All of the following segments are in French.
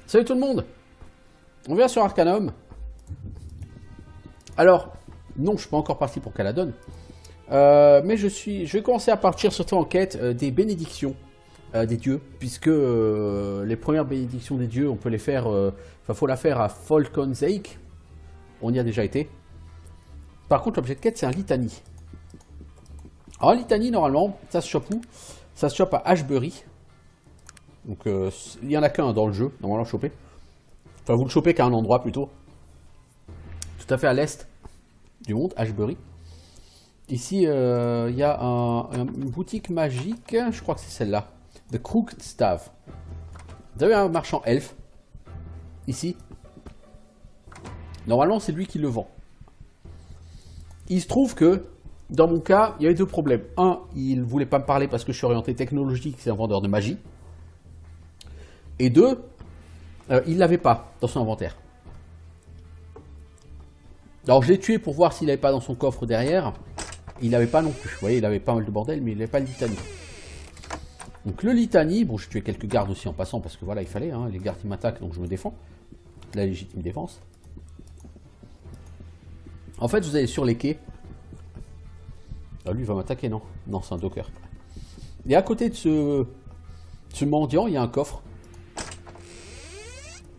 Salut tout le monde. On vient sur Arcanum. Alors, non, je ne suis pas encore parti pour Caladon. Mais je vais commencer à partir surtout en quête des bénédictions des dieux. Puisque les premières bénédictions des dieux, on peut les faire... Enfin, faut la faire à Falconzeik. On y a déjà été. Par contre, l'objet de quête, c'est un litanie. Alors, un litanie, normalement, ça se chope où? Ça se chope à Ashbury. Donc, il n'y en a qu'un dans le jeu, normalement, choper. Enfin, vous le chopez qu'à un endroit, plutôt. Tout à fait à l'est du monde, Ashbury. Ici, il y a une boutique magique, je crois que c'est celle-là. The Crooked Staff. Vous avez un marchand elfe. Ici. Normalement, c'est lui qui le vend. Il se trouve que, dans mon cas, il y avait deux problèmes. Un, il ne voulait pas me parler parce que je suis orienté technologique, c'est un vendeur de magie. Et deux, il ne l'avait pas dans son inventaire. Alors je l'ai tué pour voir s'il n'avait pas dans son coffre derrière. Il n'avait pas non plus. Vous voyez, il avait pas mal de bordel, mais il n'avait pas le litanie. Donc le litanie, bon, j'ai tué quelques gardes aussi en passant parce que voilà, il fallait, hein, les gardes qui m'attaquent, donc je me défends. La légitime défense. En fait, vous allez sur les quais. Ah, lui, il va m'attaquer, non? Non, c'est un docker. Et à côté de ce mendiant, il y a un coffre.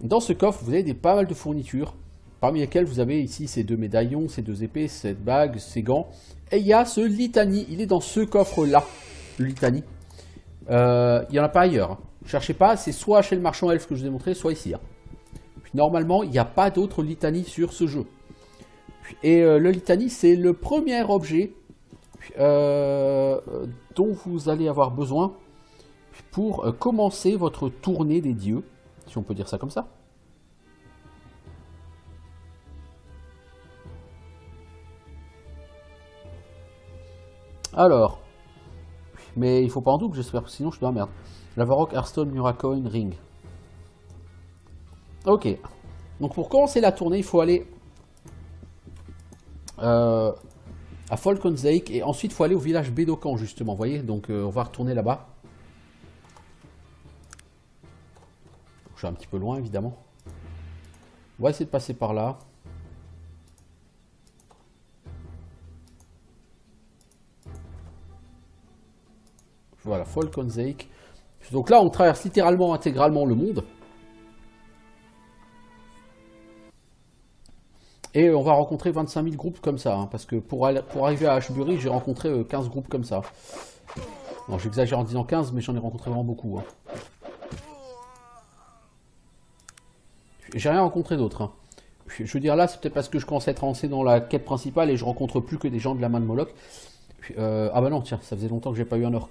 Dans ce coffre, vous avez pas mal de fournitures. Parmi lesquelles vous avez ici ces deux médaillons, ces deux épées, cette bague, ces gants. Et il y a ce litanie. Il est dans ce coffre-là, le litanie. Il n'y en a pas ailleurs. Ne cherchez pas, c'est soit chez le marchand elfe que je vous ai montré, soit ici. Puis, normalement, il n'y a pas d'autre litanie sur ce jeu. Et le litanie, c'est le premier objet dont vous allez avoir besoin pour commencer votre tournée des dieux, si on peut dire ça comme ça. Alors, mais il faut pas en double, j'espère, sinon je suis dans la merde. Lavarok, Hearthstone, Muracoin, Ring. Ok. Donc pour commencer la tournée, il faut aller à Falconzeik et ensuite il faut aller au village Bédocan justement, vous voyez. Donc on va retourner là-bas. Je suis un petit peu loin évidemment. On va essayer de passer par là. Voilà, Falconzeik. Donc là, on traverse littéralement, intégralement le monde. Et on va rencontrer 25 000 groupes comme ça. Hein, parce que pour arriver à Ashbury, j'ai rencontré 15 groupes comme ça. Non, j'exagère en disant 15, mais j'en ai rencontré vraiment beaucoup. Hein. J'ai rien rencontré d'autre. Hein. Je veux dire, là, c'est peut-être parce que je commence à être avancé dans la quête principale et je rencontre plus que des gens de la main de Moloch. Ah bah non, tiens, ça faisait longtemps que j'ai pas eu un orc.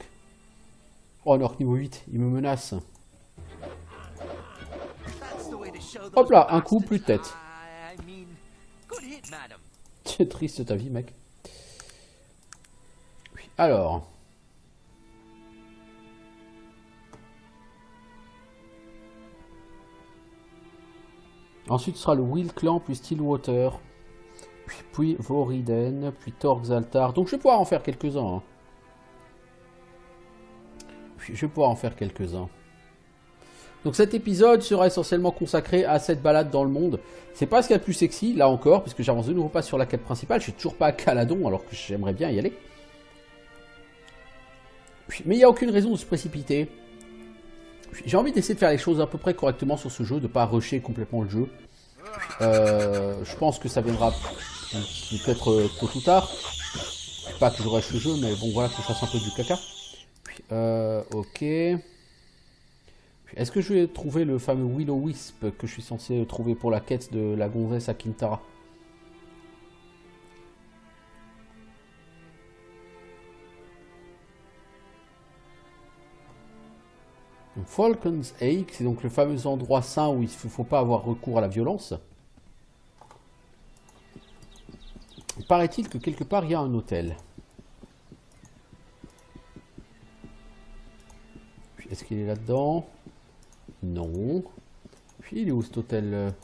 Oh, un orc niveau 8, il me menace. Hop là, un coup, plus de tête. C'est triste ta vie, mec. Alors. Ensuite, ce sera le Will Clan, puis Stillwater, puis Voriden, puis Torxaltar. Donc, je vais pouvoir en faire quelques-uns. Hein. Je vais pouvoir en faire quelques-uns. Donc cet épisode sera essentiellement consacré à cette balade dans le monde. C'est pas ce qu'il y a de plus sexy, là encore, puisque j'avance de nouveau pas sur la quête principale. Je suis toujours pas à Caladon, alors que j'aimerais bien y aller. Mais il n'y a aucune raison de se précipiter. J'ai envie d'essayer de faire les choses à peu près correctement sur ce jeu, de ne pas rusher complètement le jeu. Je pense que ça viendra peut-être tôt ou tard. Pas que je rush le jeu, mais bon voilà, que je fasse un peu du caca. Ok. Est-ce que je vais trouver le fameux Will-O-Wisp que je suis censé trouver pour la quête de la gonzesse à Kintara? Falconzeik, c'est donc le fameux endroit saint où il ne faut pas avoir recours à la violence. Paraît-il que quelque part il y a un hôtel. Est-ce qu'il est là-dedans? Non. Puis il est où cet hôtel?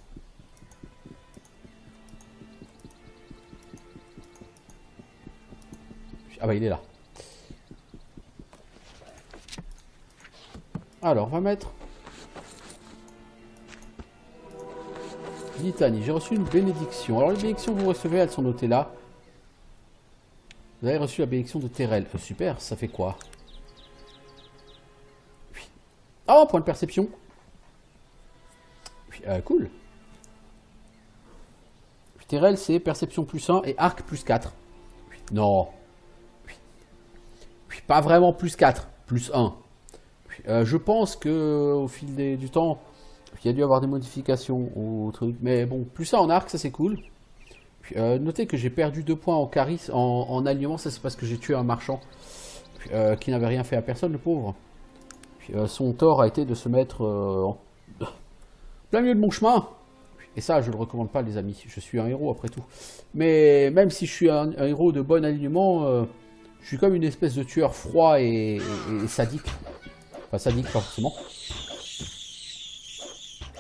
Ah bah il est là. Alors on va mettre Litanie, j'ai reçu une bénédiction. Alors les bénédictions que vous recevez, elles sont notées là. Vous avez reçu la bénédiction de Terrell. Super, ça fait quoi? Oh, point de perception. Cool. Terrell, c'est perception plus 1 et arc plus 4. Non. Pas vraiment plus 4, plus 1. Je pense que au fil du temps, il y a dû avoir des modifications au truc. Mais bon, plus 1 en arc, ça c'est cool. Notez que j'ai perdu 2 points en charisme, en alignement. Ça c'est parce que j'ai tué un marchand qui n'avait rien fait à personne, le pauvre. Son tort a été de se mettre en plein milieu de mon chemin. Et ça, je ne le recommande pas, les amis. Je suis un héros, après tout. Mais même si je suis un héros de bon alignement, je suis comme une espèce de tueur froid et sadique. Enfin, sadique, pas forcément.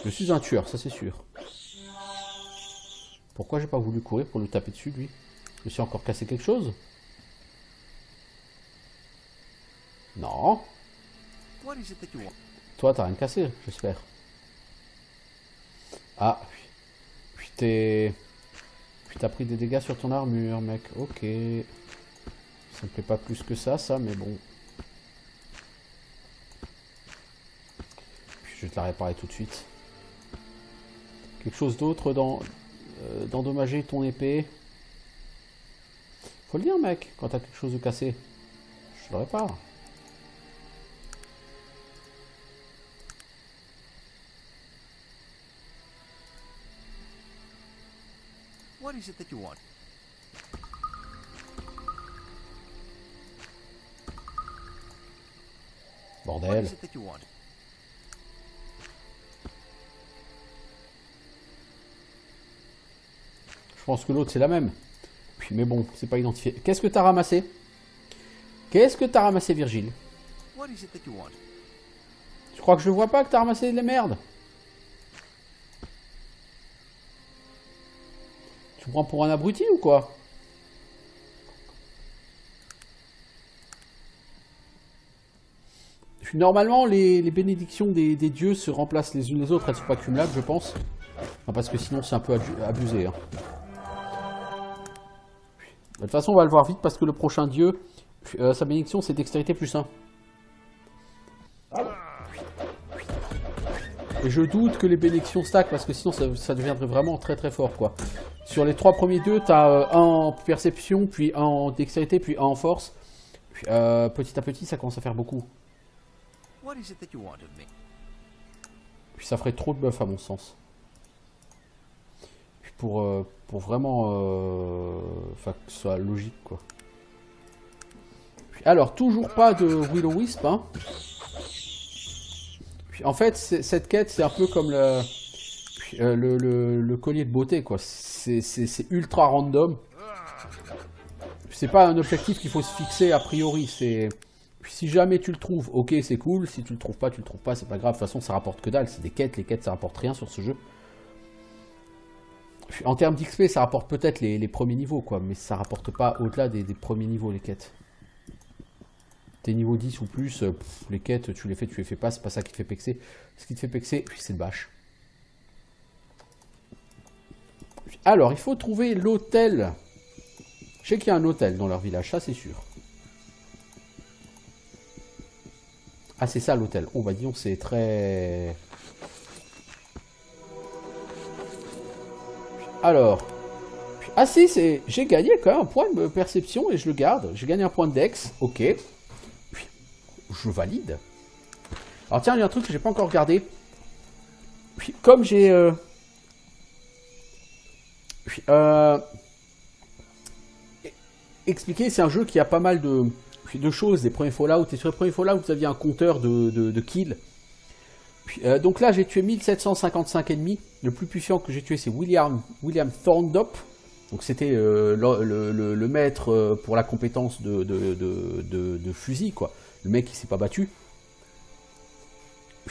Je suis un tueur, ça c'est sûr. Pourquoi j'ai pas voulu courir pour le taper dessus, lui? Je me suis encore cassé quelque chose? Non. Toi, t'as rien cassé, j'espère. Ah. Puis t'as pris des dégâts sur ton armure, mec. Ok. Ça me plaît pas plus que ça, mais bon. Puis je vais te la réparer tout de suite. Quelque chose d'autre d'endommager ton épée. Faut le dire, mec, quand t'as quelque chose de cassé. Je le répare. What is it that you want? Bordel. Je pense que l'autre c'est la même. Mais bon, c'est pas identifié. Qu'est-ce que t'as ramassé? Qu'est-ce que t'as ramassé, Virgile? Je crois que je vois pas que t'as ramassé les merdes. Tu me prends pour un abruti ou quoi? Normalement, les bénédictions des dieux se remplacent les unes les autres. Elles sont pas cumulables, je pense. Enfin, parce que sinon, c'est un peu abusé. Hein. De toute façon, on va le voir vite parce que le prochain dieu, sa bénédiction, c'est dextérité plus 1. Et je doute que les bénédictions stack parce que sinon, ça deviendrait vraiment très très fort, quoi. Sur les 3 premiers dieux, t'as un en perception, puis un en dextérité, puis un en force. Puis, petit à petit, ça commence à faire beaucoup. Puis ça ferait trop de buff à mon sens. Puis pour vraiment que ce soit logique, quoi. Puis, alors, toujours pas de Will-O-Wisp, hein. Puis, en fait, cette quête, c'est un peu comme le collier de beauté, quoi. C'est ultra random. C'est pas un objectif qu'il faut se fixer a priori, c'est... Si jamais tu le trouves, ok, c'est cool. Si tu le trouves pas, c'est pas grave. De toute façon, ça rapporte que dalle. C'est des quêtes. Les quêtes, ça rapporte rien sur ce jeu. En termes d'XP, ça rapporte peut-être les premiers niveaux, quoi. Mais ça rapporte pas au-delà des premiers niveaux, les quêtes. T'es niveau 10 ou plus, les quêtes, tu les fais pas. C'est pas ça qui te fait pexer. Ce qui te fait pexer, c'est le bâche. Alors, il faut trouver l'hôtel. Je sais qu'il y a un hôtel dans leur village, ça c'est sûr. Ah, c'est ça l'hôtel. Oh, bah disons, c'est très... Alors... Ah si, j'ai gagné quand même un point de perception et je le garde. J'ai gagné un point de dex, ok. Je valide. Alors tiens, il y a un truc que j'ai pas encore regardé. Comme j'ai... expliqué, c'est un jeu qui a pas mal de choses, des premiers Fallout, et sur les premiers Fallout, vous aviez un compteur de kills. Donc là, j'ai tué 1755 ennemis. Le plus puissant que j'ai tué, c'est William Thorndop. Donc c'était le maître pour la compétence de fusil, quoi. Le mec qui s'est pas battu.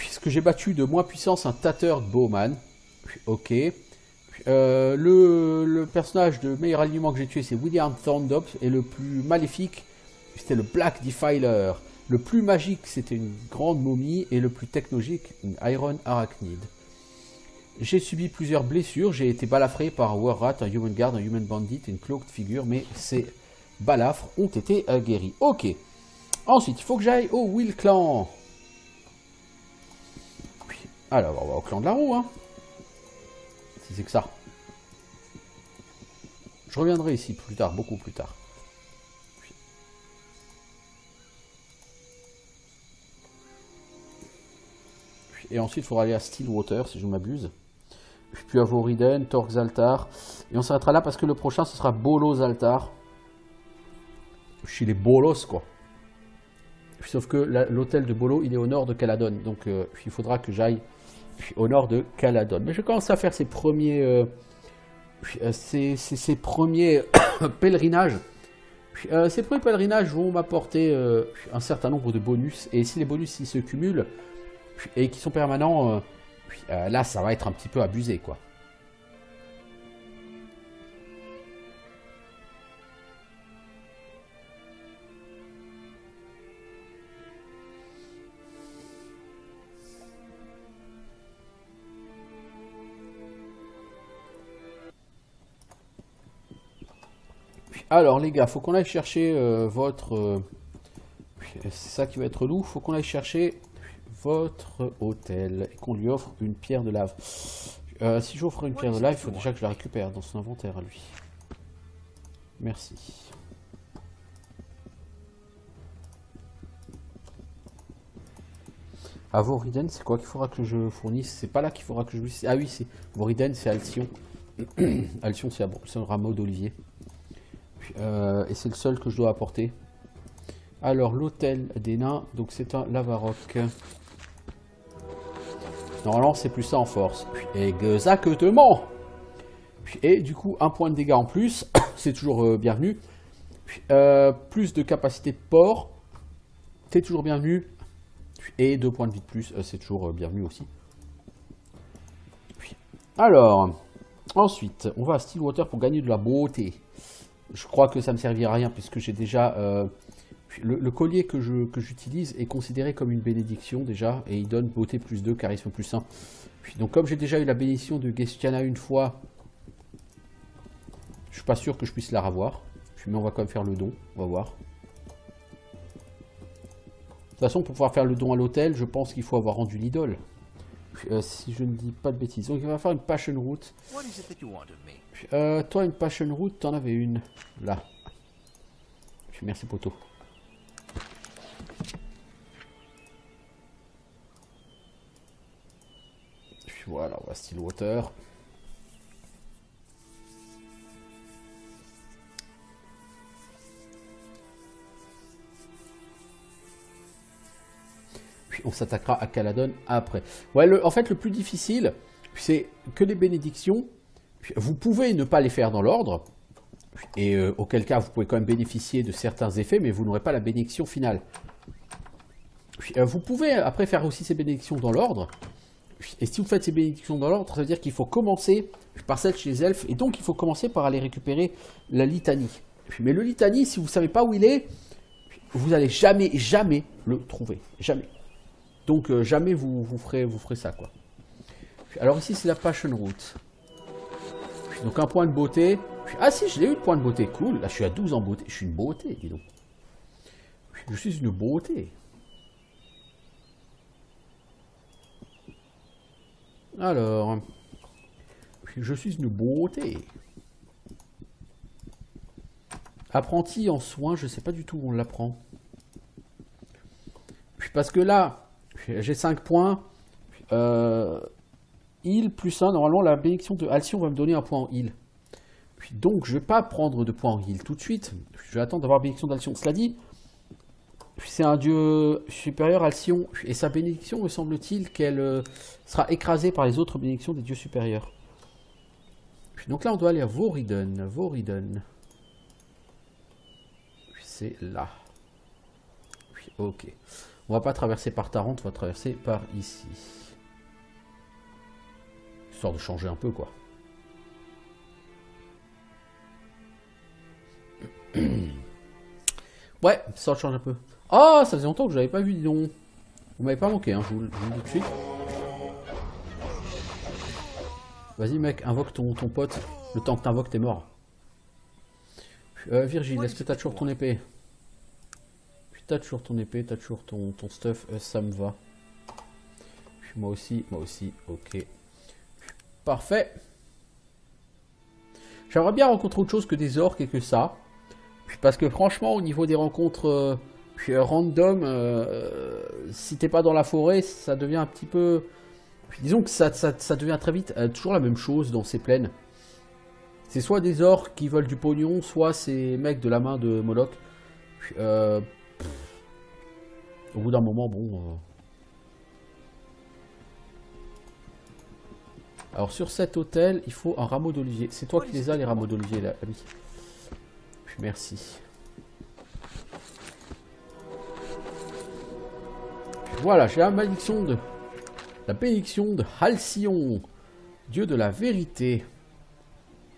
Ce que j'ai battu de moins puissance, un Tattered Bowman. Ok. Le personnage de meilleur alignement que j'ai tué, c'est William Thorndop. Et le plus maléfique, c'était le Black Defiler. Le plus magique, c'était une grande momie. Et le plus technologique, une Iron Arachnid. J'ai subi plusieurs blessures. J'ai été balafré par un Warrat, un Human Guard, un Human Bandit et une Cloaked Figure. Mais ces balafres ont été guéris. Ok. Ensuite, il faut que j'aille au Will Clan. Alors, on va au clan de la roue, hein. Si c'est que ça. Je reviendrai ici plus tard, beaucoup plus tard. Et ensuite, il faudra aller à Stillwater, si je ne m'abuse. Puis à Voriden, Torx Altar. Et on s'arrêtera là parce que le prochain, ce sera Bolos Altar. Chez les Bolos, quoi. Sauf que l'hôtel de Bolo, il est au nord de Caladon. Donc, il faudra que j'aille au nord de Caladon. Mais je commence à faire ces premiers... ces premiers pèlerinages. Ces premiers pèlerinages vont m'apporter un certain nombre de bonus. Et si les bonus ils se cumulent et qui sont permanents, là ça va être un petit peu abusé, quoi. Alors les gars, faut qu'on aille chercher votre... c'est ça qui va être loup, faut qu'on aille chercher votre hôtel et qu'on lui offre une pierre de lave. Si j'offre une pierre de lave, il faut déjà que je la récupère dans son inventaire à lui. Merci. À Voriden, c'est quoi qu'il faudra que je fournisse? C'est pas là qu'il faudra que je... Ah oui, c'est Voriden, c'est Alcyon. Alcyon, c'est un rameau d'olivier. Et c'est le seul que je dois apporter. Alors, l'hôtel des nains, donc c'est un Lavarock. Normalement, c'est plus ça en force. Exactement. Et du coup, un point de dégâts en plus, c'est toujours bienvenu. Plus de capacité de port, c'est toujours bienvenu. Et 2 points de vie de plus, c'est toujours bienvenu aussi. Alors, ensuite, on va à Stillwater pour gagner de la beauté. Je crois que ça ne me servira à rien puisque j'ai déjà... le collier que j'utilise est considéré comme une bénédiction déjà. Et il donne beauté plus 2, charisme plus 1. Donc comme j'ai déjà eu la bénédiction de Gestiana une fois, je suis pas sûr que je puisse la revoir. Mais on va quand même faire le don, on va voir. De toute façon, pour pouvoir faire le don à l'hôtel, je pense qu'il faut avoir rendu l'idole. Si je ne dis pas de bêtises. Donc il va faire une passion route. Toi, une passion route, t'en avais une. Là. Merci, poteau. Voilà, on va Stillwater. Puis on s'attaquera à Caladon après. Ouais, en fait, le plus difficile, c'est que les bénédictions, vous pouvez ne pas les faire dans l'ordre, et auquel cas vous pouvez quand même bénéficier de certains effets, mais vous n'aurez pas la bénédiction finale. Vous pouvez après faire aussi ces bénédictions dans l'ordre, et si vous faites ces bénédictions dans l'ordre, ça veut dire qu'il faut commencer par celle chez les elfes, et donc il faut commencer par aller récupérer la litanie. Mais le litanie, si vous ne savez pas où il est, vous n'allez jamais le trouver. Jamais. Donc jamais vous ferez ça, quoi. Alors ici c'est la passion route. Donc un point de beauté. Ah si, je l'ai eu le point de beauté, cool. Là je suis à 12 en beauté. Je suis une beauté, dis donc. Je suis une beauté. Alors, je suis une beauté. Apprenti en soins, je sais pas du tout où on l'apprend. Parce que là, j'ai 5 points. Heal plus 1. Normalement, la bénédiction de Alcyon va me donner un point en heal. Donc, je ne vais pas prendre de points en heal tout de suite. Je vais attendre d'avoir la bénédiction d'Alcyon. Cela dit, c'est un dieu supérieur, Alcyon. Et sa bénédiction, me semble-t-il, qu'elle sera écrasée par les autres bénédictions des dieux supérieurs. Donc là, on doit aller à Voriden. Voriden. C'est là. Ok. On va pas traverser par Tarente, on va traverser par ici. Histoire de changer un peu, quoi. Ouais, ça change un peu. Ah, ça faisait longtemps que je l'avais pas vu, dis donc. Vous m'avez pas manqué, hein, je vous le dis tout de suite. Vas-y mec, invoque ton pote. Le temps que t'invoques, t'es mort. Virgile, est-ce que t'as toujours ton épée? T'as toujours ton épée, t'as toujours ton stuff, ça me va. Moi aussi, ok. Parfait. J'aimerais bien rencontrer autre chose que des orques et que ça. Parce que franchement, au niveau des rencontres random, si t'es pas dans la forêt, ça devient un petit peu... Disons que ça devient très vite toujours la même chose dans ces plaines. C'est soit des orques qui veulent du pognon, soit ces mecs de la main de Moloch. Au bout d'un moment, bon... Alors sur cet hôtel, il faut un rameau d'olivier. C'est toi qui les as, les rameaux d'olivier, là, ami. Merci. Voilà, j'ai la malédiction de... La bénédiction de Halcyon, dieu de la vérité.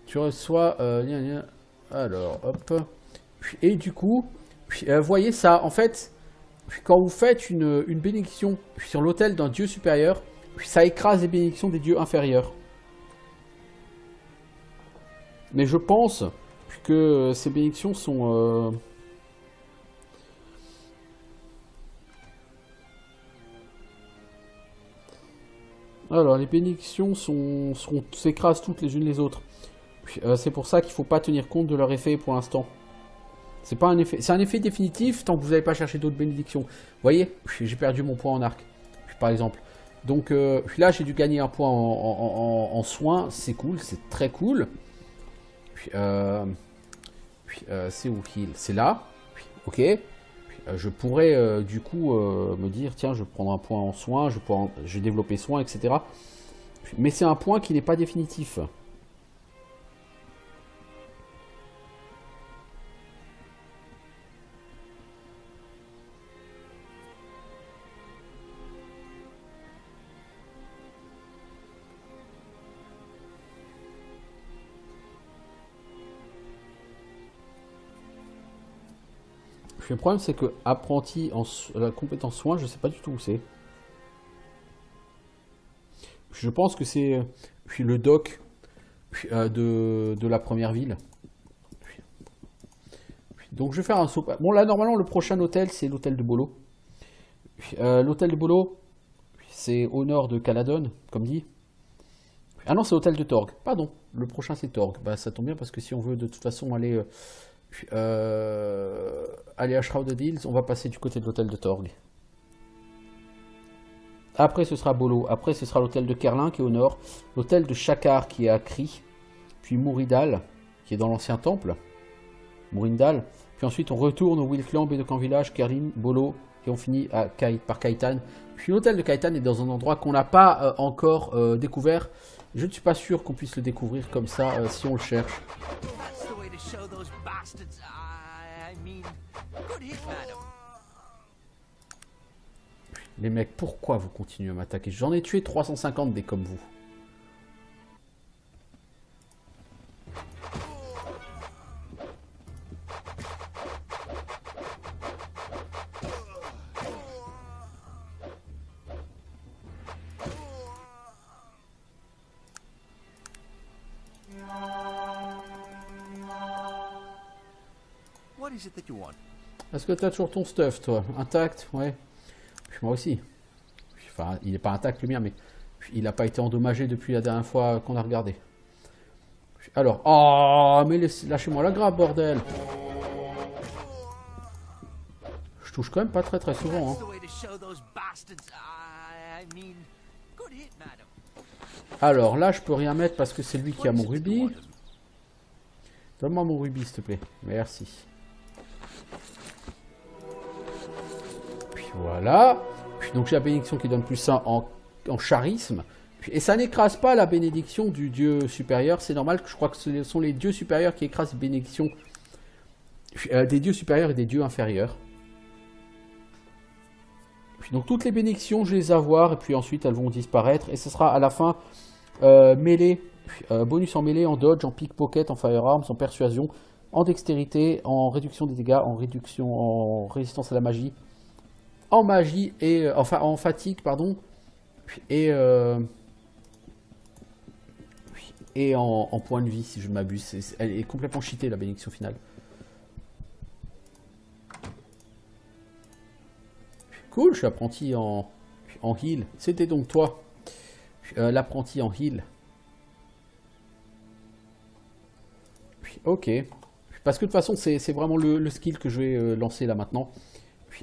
Tu reçois... alors, hop. Et du coup, voyez ça, en fait, quand vous faites une bénédiction sur l'autel d'un dieu supérieur, ça écrase les bénédictions des dieux inférieurs. Mais je pense que ces bénédictions sont... Alors, les bénédictions s'écrasent toutes les unes les autres. C'est pour ça qu'il ne faut pas tenir compte de leur effet pour l'instant. C'est pas un effet, c'est un effet définitif tant que vous n'avez pas cherché d'autres bénédictions. Vous voyez, j'ai perdu mon point en arc, par exemple. Donc là, j'ai dû gagner un point en soins. C'est cool, c'est très cool. C'est où heal? C'est là. Ok. Je pourrais du coup me dire, tiens, je vais prendre un point en soins, je vais développer soins, etc. Mais c'est un point qui n'est pas définitif. Le problème, c'est que apprenti en la compétence soin, je sais pas du tout où c'est. Je pense que c'est le doc de la première ville. Donc je vais faire un saut. Bon là, normalement, le prochain hôtel, c'est l'hôtel de Bolo. L'hôtel de Bolo, c'est au nord de Caladon, comme dit. Ah non, c'est l'hôtel de Torg. Pardon, le prochain c'est Torg. Bah ça tombe bien parce que si on veut de toute façon aller... aller à Shrouded Hills, on va passer du côté de l'hôtel de Torg. Après ce sera Bolo, après ce sera l'hôtel de Kerlin qui est au nord, l'hôtel de Shakar qui est à Kri, puis Mouridal qui est dans l'ancien temple, Mourindal, puis ensuite on retourne au Wilklamp et de Camp Village, Kerlin, Bolo, et on finit par Kaitan. Puis l'hôtel de Kaitan est dans un endroit qu'on n'a pas encore découvert. Je ne suis pas sûr qu'on puisse le découvrir comme ça si on le cherche. Les mecs, pourquoi vous continuez à m'attaquer? J'en ai tué 350 des comme vous. Est-ce que tu as toujours ton stuff, toi? Intact? Ouais. Moi aussi. Enfin, il n'est pas intact le mien, mais il n'a pas été endommagé depuis la dernière fois qu'on a regardé. Alors, oh, mais lâchez-moi la grappe, bordel. Je touche quand même pas très souvent. Hein. Alors là, je peux rien mettre parce que c'est lui qui a mon rubis. Donne-moi mon rubis, s'il te plaît. Merci. Puis voilà. Puis donc j'ai la bénédiction qui donne plus 1 en charisme. Et ça n'écrase pas la bénédiction du dieu supérieur. C'est normal que je crois que ce sont les dieux supérieurs qui écrasent les bénédictions des dieux supérieurs et des dieux inférieurs. Puis donc toutes les bénédictions, je les avoir et puis ensuite elles vont disparaître. Et ce sera à la fin mêlée, bonus en mêlée, en dodge, en pickpocket, en firearms, en persuasion, en dextérité, en réduction des dégâts, en résistance à la magie, en magie et enfin en fatigue, pardon, et et en points de vie, si je ne m'abuse. Elle est complètement cheatée, la bénédiction finale. Cool, je suis apprenti en heal. C'était donc toi, l'apprenti en heal. Ok. Parce que de toute façon, c'est vraiment le skill que je vais lancer là maintenant.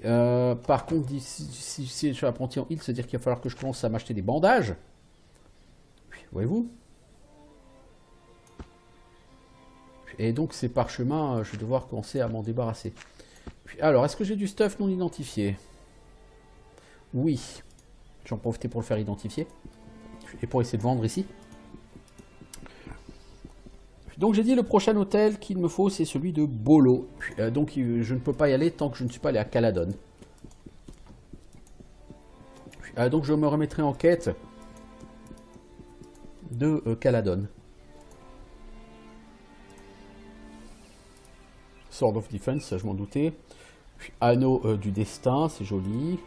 Par contre, si je suis apprenti en heal, c'est-à-dire qu'il va falloir que je commence à m'acheter des bandages. Voyez-vous? Et donc, ces parchemins, je vais devoir commencer à m'en débarrasser. Alors, est-ce que j'ai du stuff non identifié? Oui. J'en profitais pour le faire identifier. Et pour essayer de vendre ici. Donc j'ai dit le prochain hôtel qu'il me faut, c'est celui de Bolo. Donc je ne peux pas y aller tant que je ne suis pas allé à Caladon. Donc je me remettrai en quête de Caladon. Sword of Defense, ça je m'en doutais. Anneau du destin, c'est joli.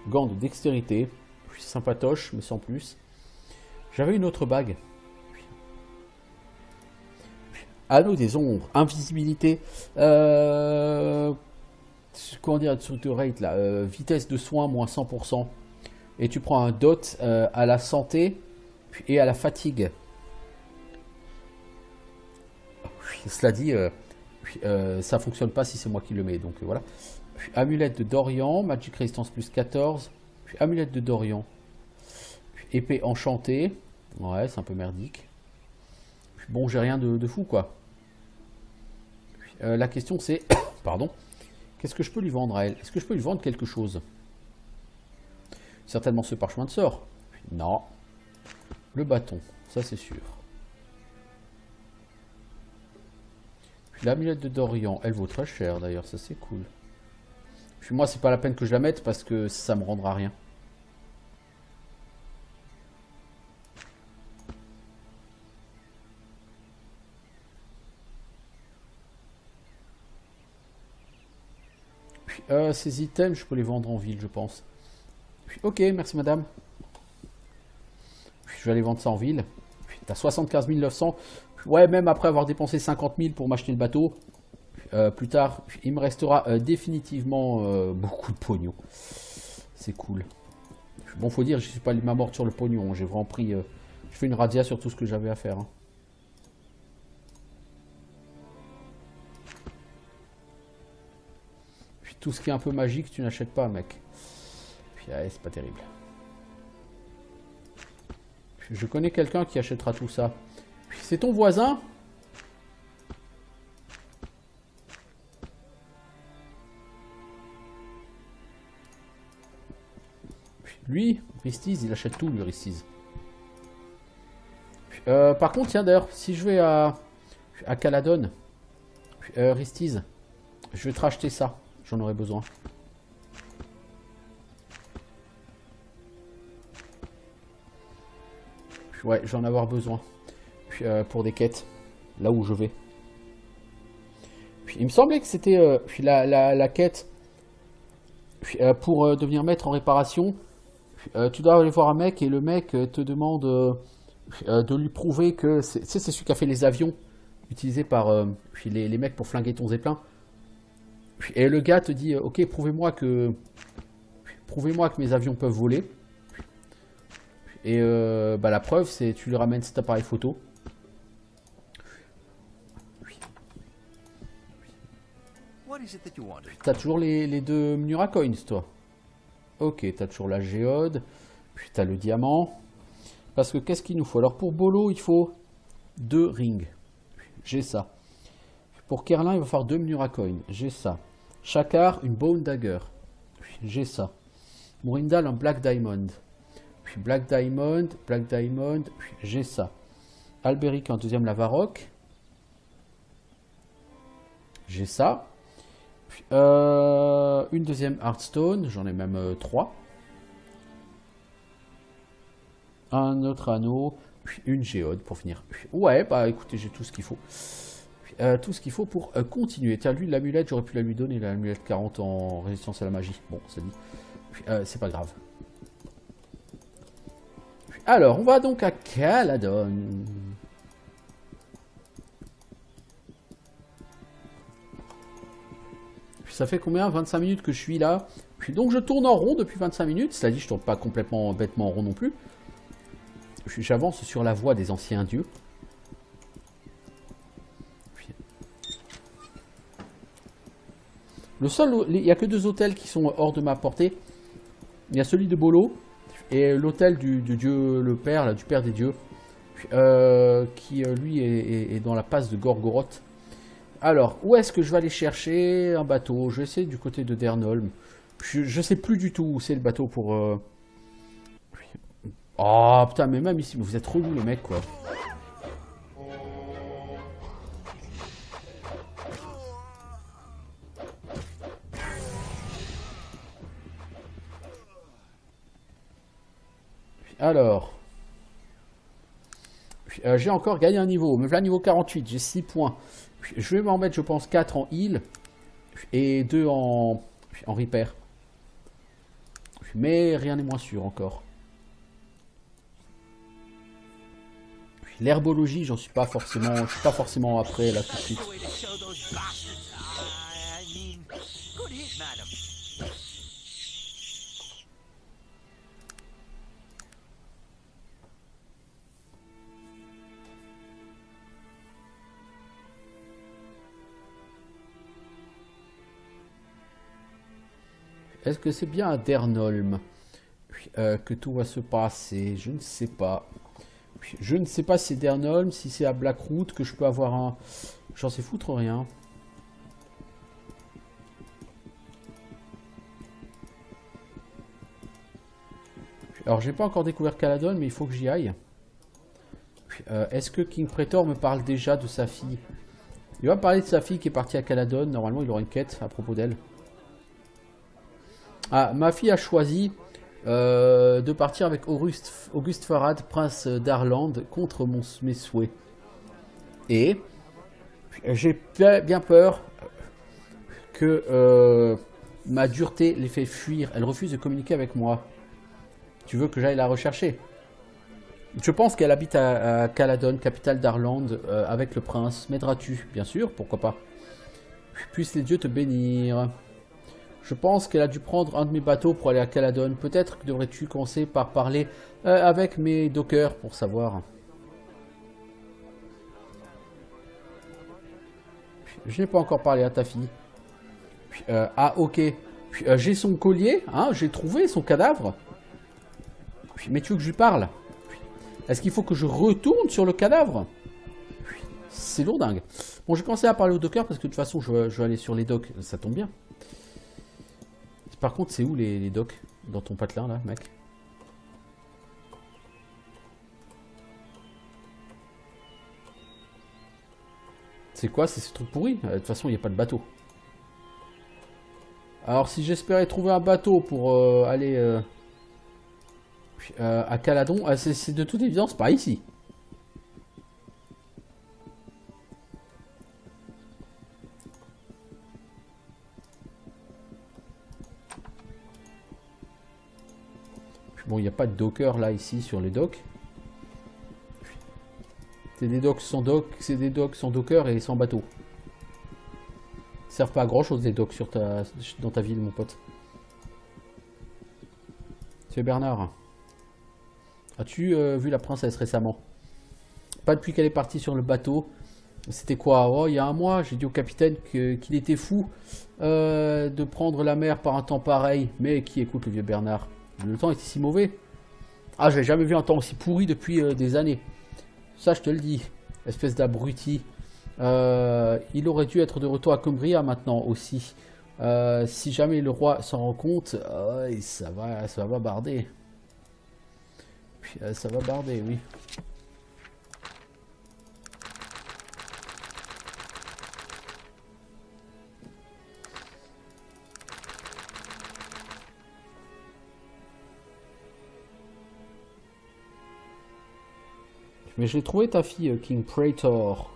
Gants de dextérité, sympatoche, mais sans plus. J'avais une autre bague. Anneau des ombres, invisibilité, comment dire, truc de rate là, vitesse de soin moins 100%. Et tu prends un dot à la santé et à la fatigue. Cela dit, ça fonctionne pas si c'est moi qui le mets, donc voilà. Puis, amulette de Dorian, Magic Resistance plus 14. Puis, amulette de Dorian. Puis, épée enchantée. Ouais, c'est un peu merdique. Puis, bon, j'ai rien de fou, quoi. Puis, la question c'est, pardon, qu'est-ce que je peux lui vendre à elle? Est-ce que je peux lui vendre quelque chose? Certainement ce parchemin de sort. Puis, non. Le bâton, ça c'est sûr. Puis, l'amulette de Dorian, elle vaut très cher d'ailleurs, ça c'est cool. Puis moi, c'est pas la peine que je la mette parce que ça me rendra rien. Puis, ces items, je peux les vendre en ville, je pense. Puis, ok, merci madame. Puis, je vais aller vendre ça en ville. T'as 75 900. Ouais, même après avoir dépensé 50 000 pour m'acheter le bateau. Plus tard, il me restera définitivement beaucoup de pognon. C'est cool. Bon, faut dire, je suis pas ma morte sur le pognon. J'ai vraiment pris... je fais une razzia sur tout ce que j'avais à faire. Hein. Puis tout ce qui est un peu magique, tu n'achètes pas, mec. Puis c'est pas terrible. Puis, je connais quelqu'un qui achètera tout ça. C'est ton voisin? Lui, Ristiz, il achète tout, lui, Ristiz. Par contre, tiens, d'ailleurs, si je vais à Caladon, Ristiz, je vais te racheter ça. J'en aurai besoin. Ouais, j'en ai avoir besoin. Pour des quêtes, là où je vais. Puis, il me semblait que c'était la quête pour devenir maître en réparation. Tu dois aller voir un mec et le mec te demande de lui prouver que c'est celui qui a fait les avions utilisés par les mecs pour flinguer ton zeppelin. Et le gars te dit ok, prouvez-moi que mes avions peuvent voler. Et la preuve, c'est tu lui ramènes cet appareil photo. T'as toujours les deux Mnuracoins, toi. Ok, t'as toujours la géode. Puis t'as le diamant. Parce que qu'est-ce qu'il nous faut? Alors pour Bolo, il faut 2 rings. J'ai ça. Pour Kerlin, il va falloir 2 Mnuracoins. J'ai ça. Shakar, une Bone Dagger. J'ai ça. Mourindal, un Black Diamond. Puis Black Diamond, j'ai ça. Alberic, un deuxième Lavaroc. J'ai ça. Puis, une deuxième Hearthstone, j'en ai même 3. Un autre anneau, puis une géode pour finir. Ouais, bah écoutez, j'ai tout ce qu'il faut. Tout ce qu'il faut pour continuer. Tiens, lui, l'amulette, j'aurais pu la lui donner, l'amulette 40 en résistance à la magie. Bon, ça dit. C'est pas grave. Alors, on va donc à Caladon. Puis ça fait combien? 25 minutes que je suis là. Puis donc je tourne en rond depuis 25 minutes. Cela dit, je tourne pas complètement bêtement en rond non plus. J'avance sur la voie des anciens dieux. Puis... Le seul, il n'y a que 2 hôtels qui sont hors de ma portée. Il y a celui de Bolo et l'hôtel du dieu, le père, là, du père des dieux, qui lui est dans la passe de Gorgoroth. Alors, où est-ce que je vais aller chercher un bateau? Je vais essayer du côté de Dernholm. Je sais plus du tout où c'est le bateau pour... Oh putain, mais même ici, vous êtes relous les mecs quoi. Alors... j'ai encore gagné un niveau. Me voilà niveau 48, j'ai 6 points. Je vais m'en mettre, je pense, 4 en heal et 2 en repair. Mais rien n'est moins sûr encore. L'herbologie, j'en suis pas forcément. Je suis pas forcément après là tout de suite. Est-ce que c'est bien à Dernholm que tout va se passer? Je ne sais pas. Je ne sais pas si c'est Dernholm, si c'est à Blackroot que je peux avoir un... J'en sais foutre rien. Alors j'ai pas encore découvert Caladon, mais il faut que j'y aille. Est-ce que King Praetor me parle déjà de sa fille? Il va me parler de sa fille qui est partie à Caladon. Normalement il aura une quête à propos d'elle. Ah, ma fille a choisi de partir avec Auguste Farad, prince d'Arland, contre mes souhaits. Et j'ai bien peur que ma dureté les fait fuir. Elle refuse de communiquer avec moi. Tu veux que j'aille la rechercher? Je pense qu'elle habite à Caladon, capitale d'Arland, avec le prince. M'aideras-tu? Bien sûr, pourquoi pas. Puissent les dieux te bénir. Je pense qu'elle a dû prendre un de mes bateaux pour aller à Caladon. Peut-être que devrais-tu commencer par parler avec mes dockers pour savoir. Je n'ai pas encore parlé à ta fille. Ah ok. J'ai son collier, hein, j'ai trouvé son cadavre. Mais tu veux que je lui parle? Est-ce qu'il faut que je retourne sur le cadavre? C'est lourdingue. Bon, j'ai commencé à parler au docker parce que de toute façon, je vais aller sur les docks. Ça tombe bien. Par contre, c'est où les docks? Dans ton patelin, là, mec? C'est quoi? C'est ce truc pourri? De toute façon, il n'y a pas de bateau. Alors, si j'espérais trouver un bateau pour aller à Caladon, c'est de toute évidence pas ici. Bon, il n'y a pas de docker là, ici, sur les docks. C'est des docks sans dock, c'est des docks sans docker et sans bateau. Ils servent pas à grand chose les docks dans ta ville, mon pote. C'est Bernard. As-tu vu la princesse récemment? Pas depuis qu'elle est partie sur le bateau. C'était quoi? Oh, il y a un mois, j'ai dit au capitaine qu'il était fou de prendre la mer par un temps pareil. Mais qui écoute le vieux Bernard? Le temps était si mauvais. Ah, j'ai jamais vu un temps aussi pourri depuis des années. Ça, je te le dis. Espèce d'abruti. Il aurait dû être de retour à Cumbria maintenant aussi. Si jamais le roi s'en rend compte, ça va barder. Ça va barder, oui. Mais j'ai trouvé ta fille, King Praetor.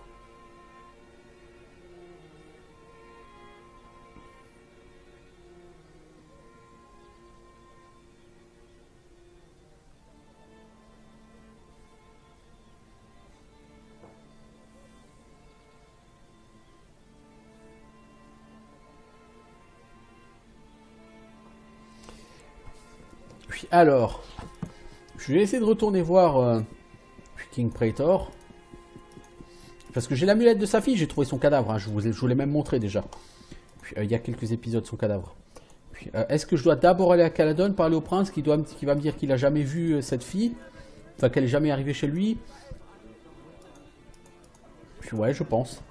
Puis alors, je vais essayer de retourner voir King Praetor. Parce que j'ai l'amulette de sa fille, j'ai trouvé son cadavre. Hein, je vous l'ai même montré déjà. Puis il y a quelques épisodes, son cadavre. Est-ce que je dois d'abord aller à Caladon, parler au prince qui va me dire qu'il a jamais vu cette fille, enfin qu'elle est jamais arrivée chez lui? Puis ouais, je pense.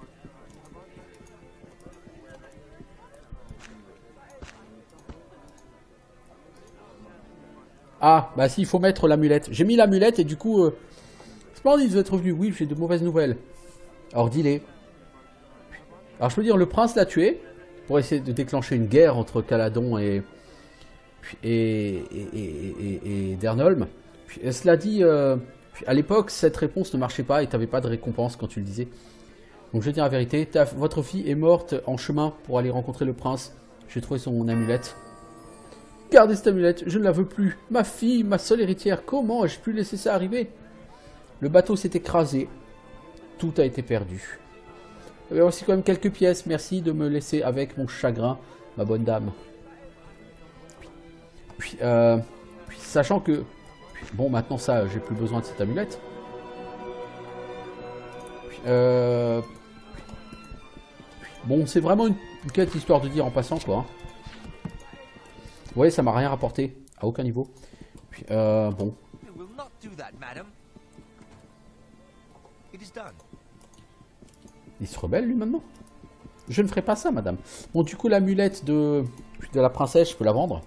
Ah, bah si, il faut mettre l'amulette. J'ai mis l'amulette et du coup... Splendide, vous êtes revenu. Oui, j'ai de mauvaises nouvelles. Alors, dis-les. Alors, je peux dire, le prince l'a tué pour essayer de déclencher une guerre entre Caladon et Dernholm. Puis, cela dit, à l'époque, cette réponse ne marchait pas et tu n'avais pas de récompense quand tu le disais. Donc, je vais dire la vérité. Votre fille est morte en chemin pour aller rencontrer le prince. J'ai trouvé son amulette. Gardez cette amulette, je ne la veux plus. Ma fille, ma seule héritière, comment ai-je pu laisser ça arriver? Le bateau s'est écrasé. Tout a été perdu. Il y a aussi quand même quelques pièces. Merci de me laisser avec mon chagrin, ma bonne dame. Puis sachant que... Bon, maintenant ça, j'ai plus besoin de cette amulette. Bon, c'est vraiment une quête histoire de dire en passant, quoi. Hein. Vous voyez, ça m'a rien rapporté. À aucun niveau. Puis, bon. Il se rebelle, lui, maintenant? Je ne ferai pas ça, madame. Bon, du coup, l'amulette de la princesse, je peux la vendre.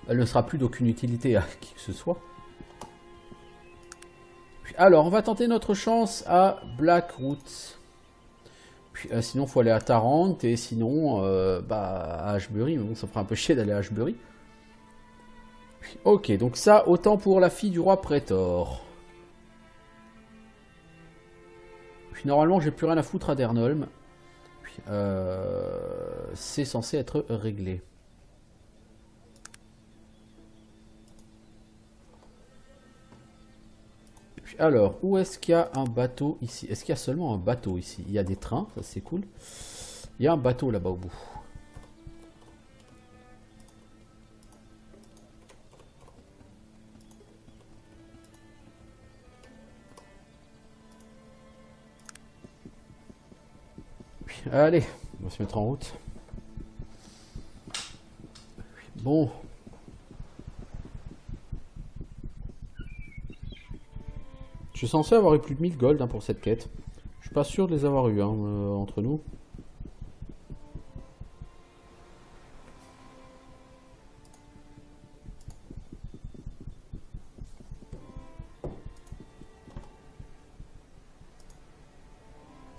Elle ne sera plus d'aucune utilité à qui que ce soit. Puis, alors, on va tenter notre chance à Blackroot. Puis, sinon, il faut aller à Tarrant. Et sinon, à Ashbury. Mais bon, ça fera un peu chier d'aller à Ashbury. Puis, ok, donc ça, autant pour la fille du roi Praetor. Puis normalement, j'ai plus rien à foutre à Dernholm. Puis c'est censé être réglé. Puis alors, où est-ce qu'il y a un bateau ici? Est-ce qu'il y a seulement un bateau ici? Il y a des trains, ça c'est cool. Il y a un bateau là-bas au bout. Allez, on va se mettre en route. Bon. Je suis censé avoir eu plus de 1000 gold pour cette quête. Je suis pas sûr de les avoir eu entre nous.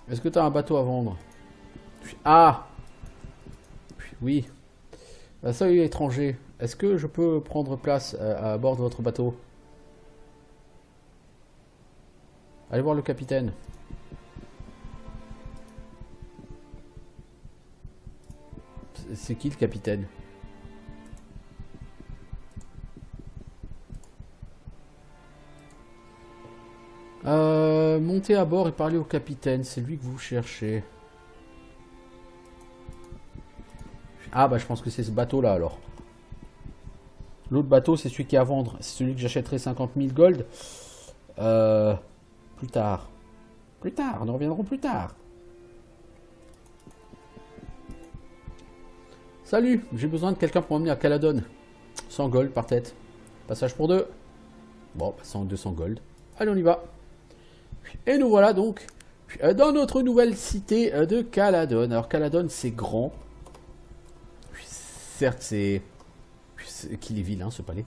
Est-ce que tu as un bateau à vendre? Ah! Oui. Salut étranger. Est-ce que je peux prendre place à bord de votre bateau? Allez voir le capitaine. C'est qui le capitaine? Montez à bord et parlez au capitaine. C'est lui que vous cherchez. Ah bah je pense que c'est ce bateau là alors. L'autre bateau c'est celui qui est à vendre. C'est celui que j'achèterai 50 000 gold. Plus tard. Plus tard, nous reviendrons plus tard. Salut, j'ai besoin de quelqu'un pour m'emmener à Caladon. 100 gold par tête. Passage pour deux. Bon, 200 gold. Allez, on y va. Et nous voilà donc dans notre nouvelle cité de Caladon. Alors Caladon c'est grand. Certes c'est qu'il est vilain ce palais.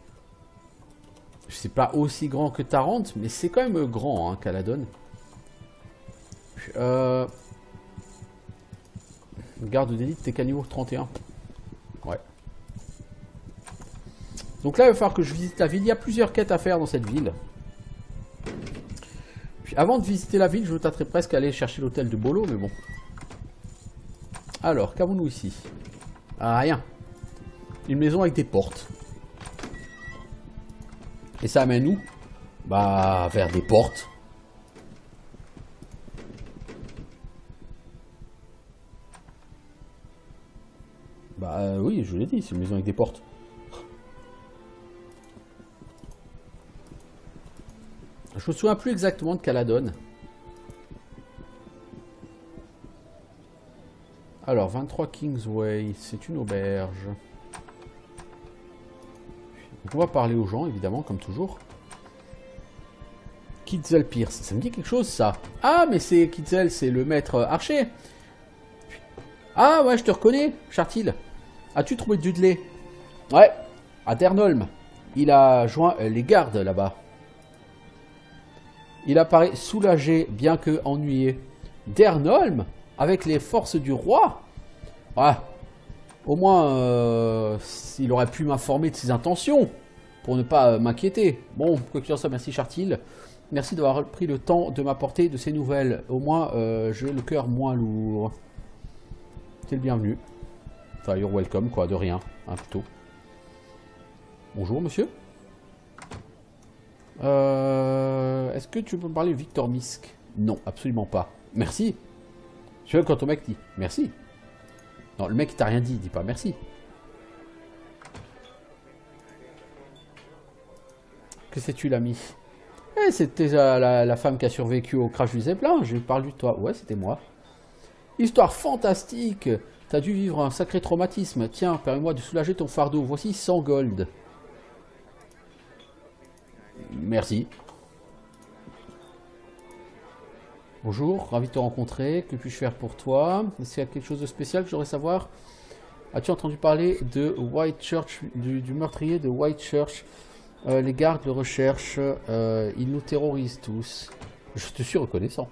C'est pas aussi grand que Tarrant, mais c'est quand même grand, hein, Caladon. Garde d'élite, t'es qu'à niveau 31. Ouais. Donc là, il va falloir que je visite la ville. Il y a plusieurs quêtes à faire dans cette ville. Puis avant de visiter la ville, je me tâterais presque à aller chercher l'hôtel de Bolo, mais bon. Alors, qu'avons-nous ici? Ah, rien. Une maison avec des portes. Et ça amène où? Bah, vers des portes. Bah oui, je l'ai dit, c'est une maison avec des portes. Je me souviens plus exactement de Caladon. Alors, 23 Kingsway, c'est une auberge. Donc on va parler aux gens, évidemment, comme toujours. Kitzel Pierce, ça me dit quelque chose, ça. Ah, mais c'est Kitzel, c'est le maître archer. Ah, ouais, je te reconnais, Chartil. As-tu trouvé Dudley? Ouais, à Dernholm. Il a joint les gardes, là-bas. Il apparaît soulagé, bien que ennuyé. Dernholm? Avec les forces du roi? Ah, au moins, il aurait pu m'informer de ses intentions, pour ne pas m'inquiéter. Bon, quoi qu'il en soit, merci Chartil. Merci d'avoir pris le temps de m'apporter de ces nouvelles. Au moins, j'ai le cœur moins lourd. T'es le bienvenu. Enfin, you're welcome, quoi, de rien, hein, plutôt. Bonjour, monsieur. Est-ce que tu peux me parler de Victor Misk? Non, absolument pas. Merci. Tu vois, quand ton mec dit merci. Non, le mec, il t'a rien dit, il dit pas merci. Que sais-tu, l'ami? Eh, c'était la femme qui a survécu au crash du Zeppelin. Je parle de toi. Ouais, c'était moi. Histoire fantastique. T'as dû vivre un sacré traumatisme. Tiens, permets-moi de soulager ton fardeau. Voici 100 gold. Merci. Bonjour, ravi de te rencontrer. Que puis-je faire pour toi? Est-ce qu'il y a quelque chose de spécial que j'aurais savoir? As-tu entendu parler de Whitechurch, du meurtrier de Whitechurch? Les gardes le recherchent. Ils nous terrorisent tous. Je te suis reconnaissant.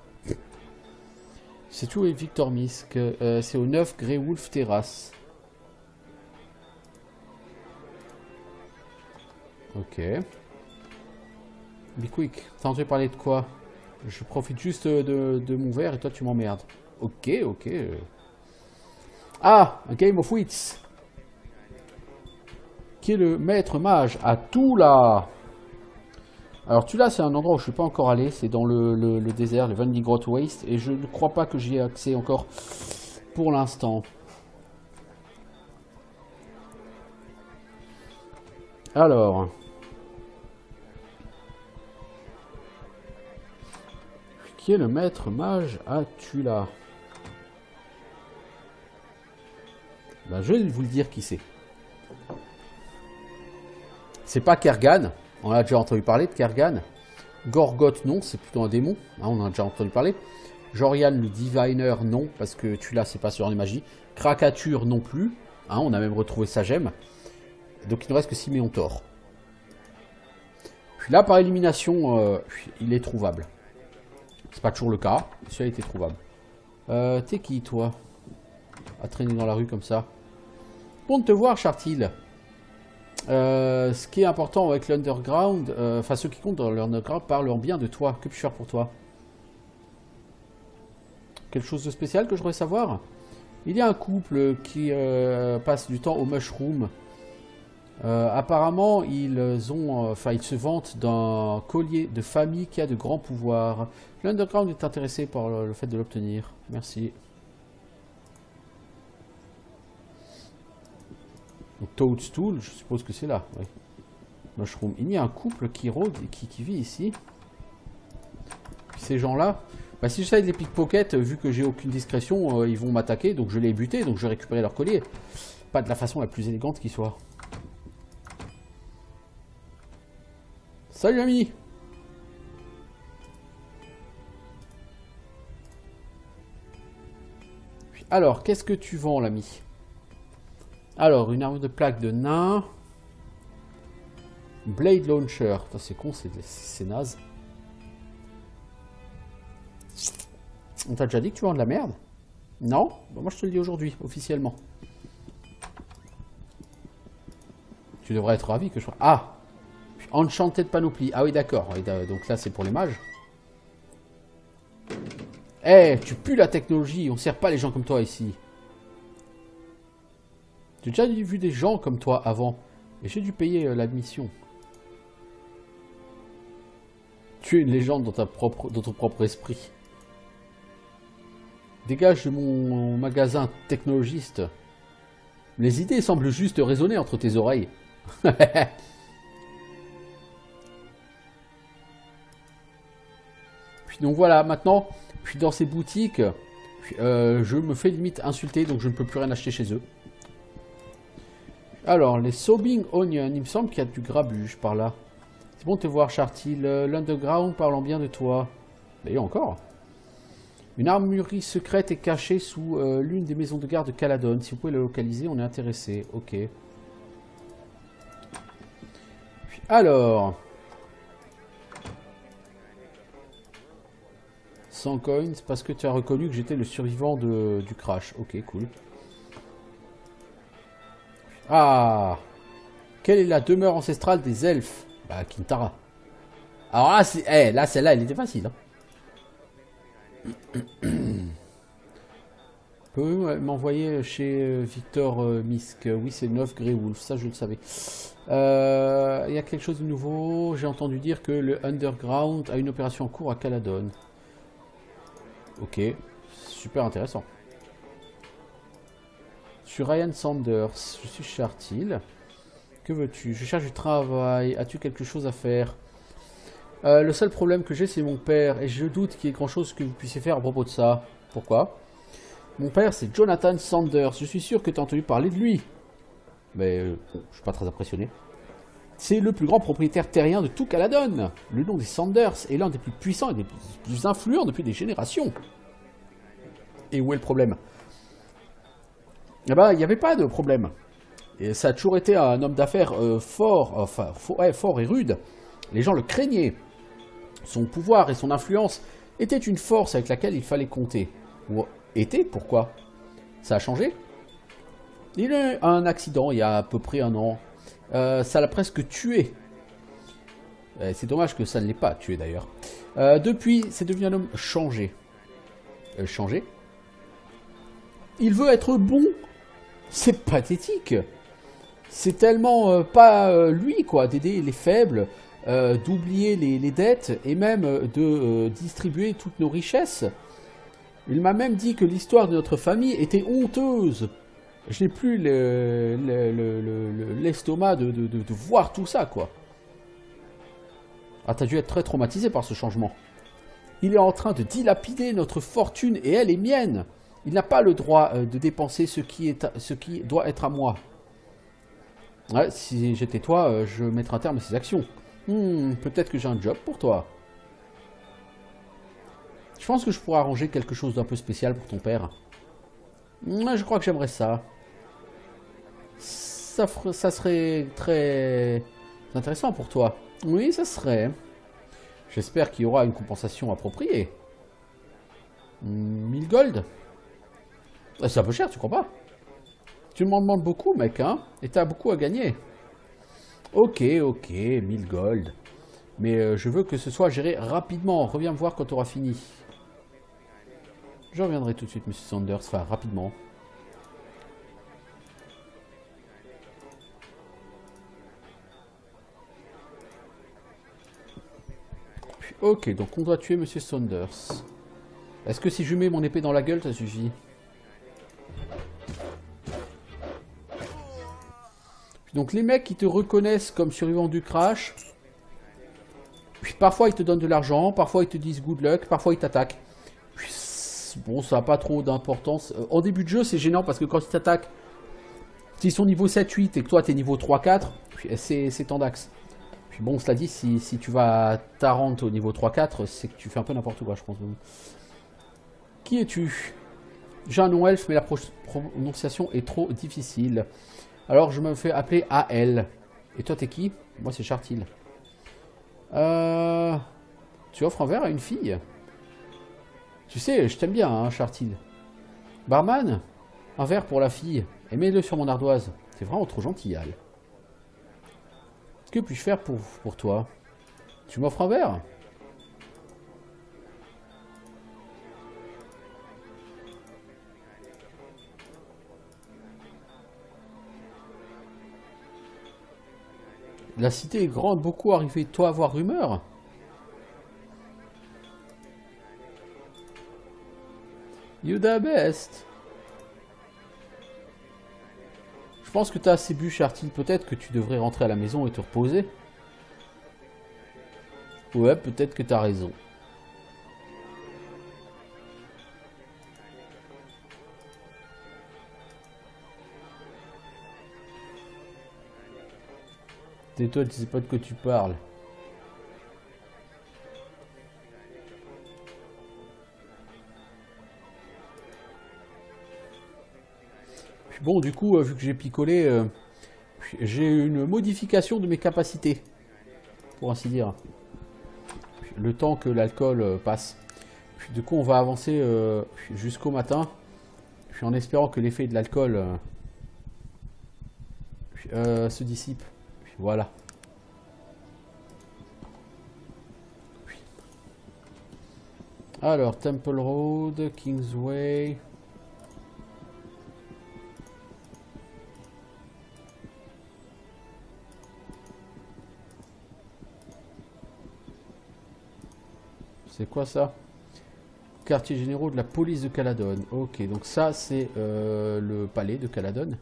C'est tout, et Victor Misk. C'est au 9 Grey Wolf Terrace. Ok. Be quick. T'as entendu parler de quoi? Je profite juste de mon verre et toi tu m'emmerdes. Ok, ok. Ah, un Game of Wits. Qui est le maître mage à Tula. Alors Tula, c'est un endroit où je ne suis pas encore allé. C'est dans le désert, le Vandigrot Waste. Et je ne crois pas que j'y ai accès encore pour l'instant. Alors... Qui est le maître mage à Tula? Ben, je vais vous le dire qui c'est. C'est pas Kergan. On a déjà entendu parler de Kergan. Gorgoth, non, c'est plutôt un démon. Hein, on en a déjà entendu parler. Jorian le Diviner, non, parce que Tula, c'est pas sur les magies. Krakatur, non plus. Hein, on a même retrouvé sa gemme. Donc il ne reste que Siméon Thor. Puis là, par élimination, il est trouvable. C'est pas toujours le cas. Celui-là était trouvable. T'es qui, toi? À traîner dans la rue comme ça. Bon de te voir, Chartil. Ce qui est important avec l'Underground, enfin ceux qui comptent dans l'Underground parlent en bien de toi. Que puis-je faire pour toi? Quelque chose de spécial que je voudrais savoir? Il y a un couple qui passe du temps au Mushroom. Apparemment, ils se vantent d'un collier de famille qui a de grands pouvoirs. L'Underground est intéressé par le fait de l'obtenir. Merci. Donc, Toadstool, je suppose que c'est là. Oui. Mushroom. Il y a un couple qui rôde, qui vit ici. Ces gens-là, bah, si j'essaie de les pickpocket, vu que j'ai aucune discrétion, ils vont m'attaquer. Donc je les ai butés, donc je vais récupérer leur collier. Pas de la façon la plus élégante qui soit. Salut ami. Alors, qu'est-ce que tu vends, l'ami? Alors, une arme de plaque de nain. Blade Launcher. C'est con, c'est naze. On t'a déjà dit que tu vends de la merde? Non? Bon, moi je te le dis aujourd'hui, officiellement. Tu devrais être ravi que je... Ah! Enchanted Panoply. Ah oui, d'accord. Donc là, c'est pour les mages. Eh, tu pues la technologie. On sert pas les gens comme toi ici. J'ai déjà vu des gens comme toi avant. Et j'ai dû payer l'admission. Tu es une légende dans ton propre esprit. Dégage de mon magasin technologiste. Les idées semblent juste résonner entre tes oreilles. Puis donc voilà, maintenant, puis dans ces boutiques, je me fais limite insulter, donc je ne peux plus rien acheter chez eux. Alors, les Sobbing Onion, il me semble qu'il y a du grabuge par là. C'est bon de te voir, Chartil. L'Underground parlant bien de toi. D'ailleurs, encore. Une armurerie secrète est cachée sous l'une des maisons de garde de Caladon. Si vous pouvez le localiser, on est intéressé. Ok. Puis, alors... 100 coins parce que tu as reconnu que j'étais le survivant du crash. Ok, cool. Ah, quelle est la demeure ancestrale des elfes? Bah, Kintara. Alors là, là celle-là, elle était facile. Hein. Peut m'envoyer chez Victor Misk. Oui, c'est 9 Grey Wolf, ça je le savais. Il y a quelque chose de nouveau. J'ai entendu dire que le Underground a une opération en cours à Caladon. Ok, super intéressant. Je suis Ryan Sanders, je suis Chartil. Que veux-tu? Je cherche du travail. As-tu quelque chose à faire? Le seul problème que j'ai, c'est mon père. Et je doute qu'il y ait grand-chose que vous puissiez faire à propos de ça. Pourquoi? Mon père, c'est Jonathan Sanders. Je suis sûr que tu as entendu parler de lui. Mais je suis pas très impressionné. C'est le plus grand propriétaire terrien de tout Caladon. Le nom des Sanders est l'un des plus puissants et des plus influents depuis des générations. Et où est le problème? Eh ben, il n'y avait pas de problème. Et ça a toujours été un homme d'affaires fort et rude. Les gens le craignaient. Son pouvoir et son influence étaient une force avec laquelle il fallait compter. Ou était, pourquoi? Ça a changé? Il a eu un accident il y a à peu près un an. Ça l'a presque tué. C'est dommage que ça ne l'ait pas tué d'ailleurs. Depuis, c'est devenu un homme changé. Changé? Il veut être bon. C'est pathétique. C'est tellement pas lui, quoi, d'aider les faibles, d'oublier les dettes et même de distribuer toutes nos richesses. Il m'a même dit que l'histoire de notre famille était honteuse. Je n'ai plus l'estomac de voir tout ça, quoi. Ah, t'as dû être très traumatisé par ce changement. Il est en train de dilapider notre fortune et elle est mienne. Il n'a pas le droit de dépenser ce qui doit être à moi. Ouais, si j'étais toi, je mettrais un terme à ces actions. Peut-être que j'ai un job pour toi. Je pense que je pourrais arranger quelque chose d'un peu spécial pour ton père. Je crois que j'aimerais ça. Ça serait très intéressant pour toi. Oui, ça serait. J'espère qu'il y aura une compensation appropriée. 1000 gold. C'est un peu cher, tu crois pas? Tu m'en demandes beaucoup, mec, hein? Et t'as beaucoup à gagner. Ok, 1000 gold. Mais je veux que ce soit géré rapidement. Reviens me voir quand tu auras fini. Je reviendrai tout de suite, monsieur Sanders. Enfin, rapidement. Ok, donc on doit tuer monsieur Saunders. Est-ce que si je mets mon épée dans la gueule, ça suffit? Donc les mecs qui te reconnaissent comme survivant du crash, puis parfois ils te donnent de l'argent, parfois ils te disent good luck, parfois ils t'attaquent. Bon, ça n'a pas trop d'importance. En début de jeu, c'est gênant parce que quand ils t'attaquent, s'ils sont niveau 7-8 et que toi t'es niveau 3-4, c'est tendax. Puis bon, cela dit, si tu vas à Tarant au niveau 3-4, c'est que tu fais un peu n'importe quoi, je pense. Qui es-tu? J'ai un nom elfe, mais la prononciation est trop difficile. Alors je me fais appeler AL. Et toi, t'es qui? Moi, c'est Chartil. Tu offres un verre à une fille? Tu sais, je t'aime bien, hein, Chartil. Barman? Un verre pour la fille. Et mets-le sur mon ardoise. C'est vraiment trop gentil, Al. Que puis-je faire pour toi? Tu m'offres un verre? La cité est grande, beaucoup arrivé. Toi avoir rumeur? You the best. Je pense que tu as assez bu, Chartil. Peut-être que tu devrais rentrer à la maison et te reposer. Ouais, peut-être que tu as raison. Tais-toi, tu sais pas de quoi tu parles. Puis bon, du coup, vu que j'ai picolé, j'ai une modification de mes capacités, pour ainsi dire. Le temps que l'alcool passe. Puis du coup, on va avancer jusqu'au matin. Puis en espérant que l'effet de l'alcool se dissipe. Puis voilà. Alors, Temple Road, Kingsway. C'est quoi ça? Quartier généraux de la police de Caladon. Ok, donc ça c'est le palais de Caladon.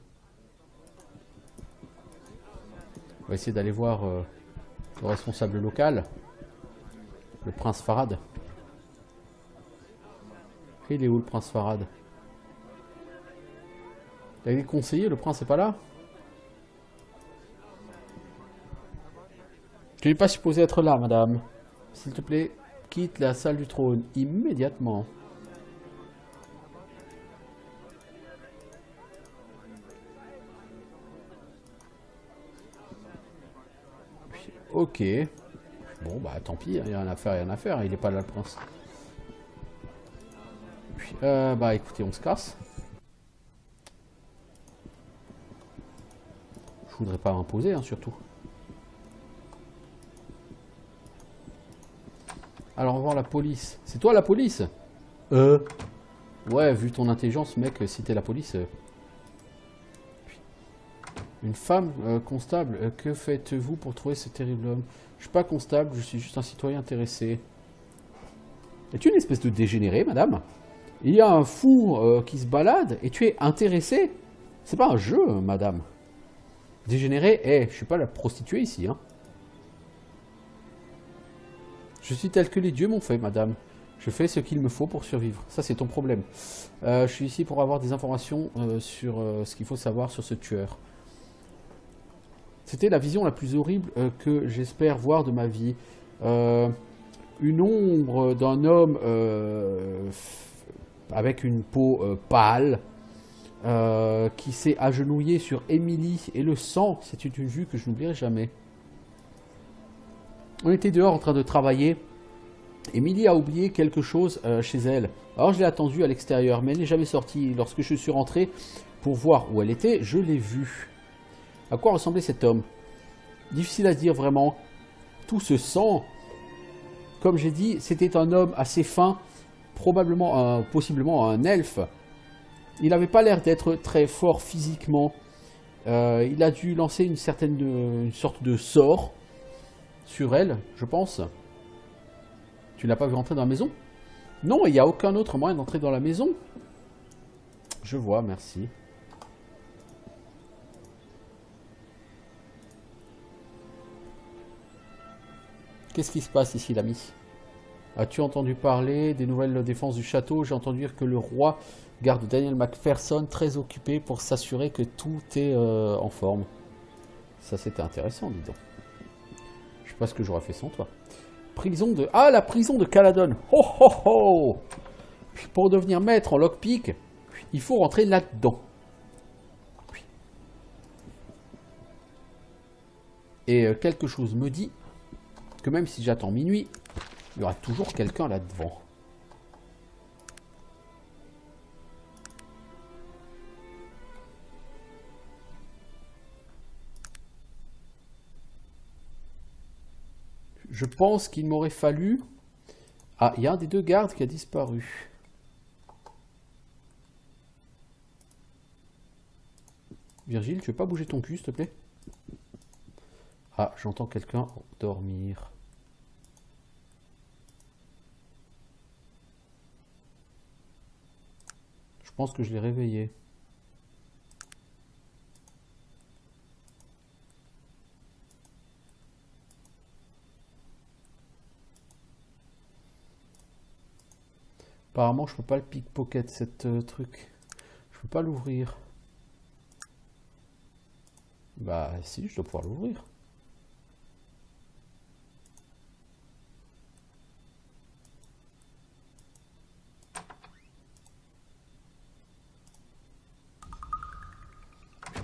On va essayer d'aller voir le responsable local, le prince Farad. Il est où le prince Farad? Il a des conseillers, le prince n'est pas là? Tu n'es pas supposé être là, madame. S'il te plaît, quitte la salle du trône immédiatement. Ok. Bon, bah tant pis, il n'y a rien à faire, rien à faire. Il n'est pas là, le prince. Bah écoutez, on se casse. Je voudrais pas m'imposer, hein, surtout. Alors, on va voir la police. C'est toi la police? Ouais, vu ton intelligence, mec, si t'es la police... Une femme constable, que faites-vous pour trouver ce terrible homme? Je suis pas constable, je suis juste un citoyen intéressé. Es-tu une espèce de dégénéré, madame? Il y a un fou qui se balade et tu es intéressé? C'est pas un jeu, madame. Dégénéré, je suis pas la prostituée ici, hein. Je suis tel que les dieux m'ont fait, madame. Je fais ce qu'il me faut pour survivre. Ça, c'est ton problème. Je suis ici pour avoir des informations sur ce qu'il faut savoir sur ce tueur. C'était la vision la plus horrible que j'espère voir de ma vie. Une ombre d'un homme avec une peau pâle qui s'est agenouillé sur Emily et le sang, c'est une vue que je n'oublierai jamais. On était dehors en train de travailler. Emily a oublié quelque chose chez elle. Alors je l'ai attendue à l'extérieur, mais elle n'est jamais sortie. Lorsque je suis rentré pour voir où elle était, je l'ai vue. À quoi ressemblait cet homme? Difficile à dire vraiment. Tout ce sang, comme j'ai dit, c'était un homme assez fin, probablement, possiblement un elfe. Il n'avait pas l'air d'être très fort physiquement. Il a dû lancer une sorte de sort sur elle, je pense. Tu l'as pas vu rentrer dans la maison? Non, il n'y a aucun autre moyen d'entrer dans la maison. Je vois, merci. Qu'est-ce qui se passe ici, l'ami? As-tu entendu parler des nouvelles défenses du château? J'ai entendu dire que le roi garde Daniel Macpherson très occupé pour s'assurer que tout est en forme. Ça, c'était intéressant, dis donc. Je sais pas ce que j'aurais fait sans toi. Prison de... Ah, la prison de Caladon. Ho, ho, ho. Pour devenir maître en lockpick, il faut rentrer là-dedans. Et quelque chose me dit que même si j'attends minuit, il y aura toujours quelqu'un là-devant. Je pense qu'il m'aurait fallu... Ah, il y a un des deux gardes qui a disparu. Virgile, tu veux pas bouger ton cul, s'il te plaît? Ah, j'entends quelqu'un dormir. Je pense que je l'ai réveillé. Apparemment, je peux pas le pickpocket, cette truc. Je peux pas l'ouvrir. Bah si, je dois pouvoir l'ouvrir.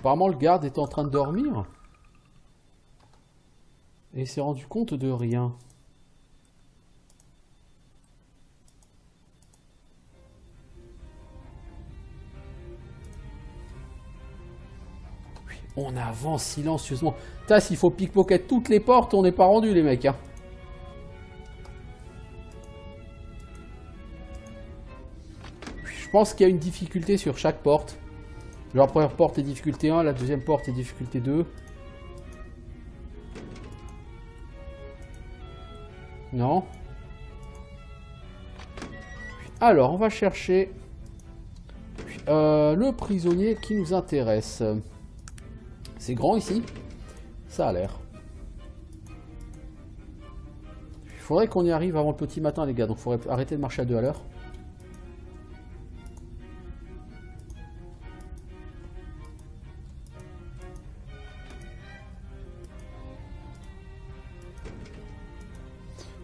Apparemment le garde est en train de dormir. Et il s'est rendu compte de rien. On avance silencieusement. Putain, s'il faut pickpocket toutes les portes, on n'est pas rendu les mecs. Hein. Je pense qu'il y a une difficulté sur chaque porte. La première porte est difficulté 1, la deuxième porte est difficulté 2. Non. Alors, on va chercher le prisonnier qui nous intéresse. C'est grand ici? Ça a l'air. Il faudrait qu'on y arrive avant le petit matin, les gars. Donc, il faudrait arrêter de marcher à 2 à l'heure.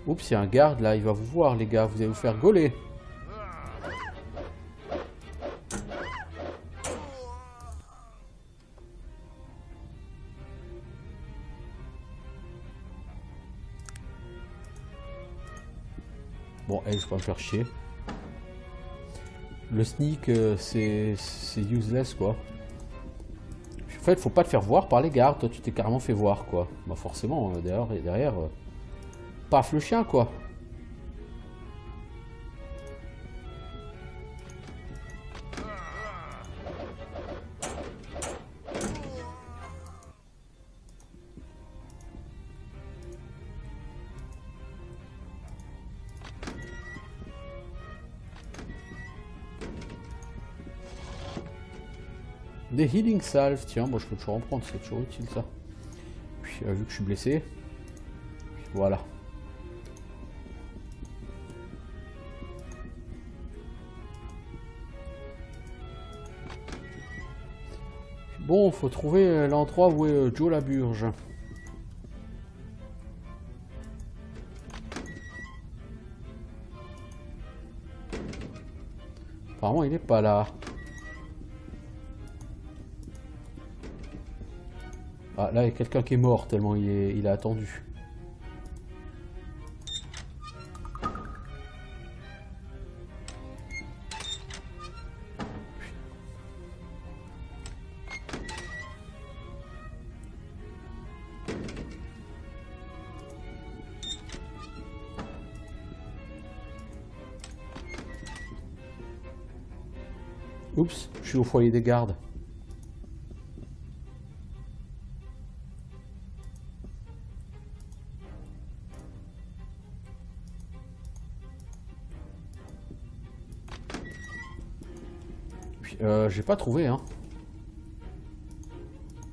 Oups, il y a un garde là. Il va vous voir, les gars. Vous allez vous faire gauler. Bon, elle, je vais pas me faire chier. Le sneak, c'est useless, quoi. En fait, faut pas te faire voir par les gardes. Toi, tu t'es carrément fait voir, quoi. Bah, forcément, derrière paf le chien, quoi. Des healing salves, tiens, moi je peux toujours en prendre, c'est toujours utile ça. Puis vu que je suis blessé, voilà. Bon, faut trouver l'endroit où est Joe la Burge. Apparemment, il est pas là. Ah, là, il y a quelqu'un qui est mort tellement il a attendu. Oups, je suis au foyer des gardes. J'ai pas trouvé, hein.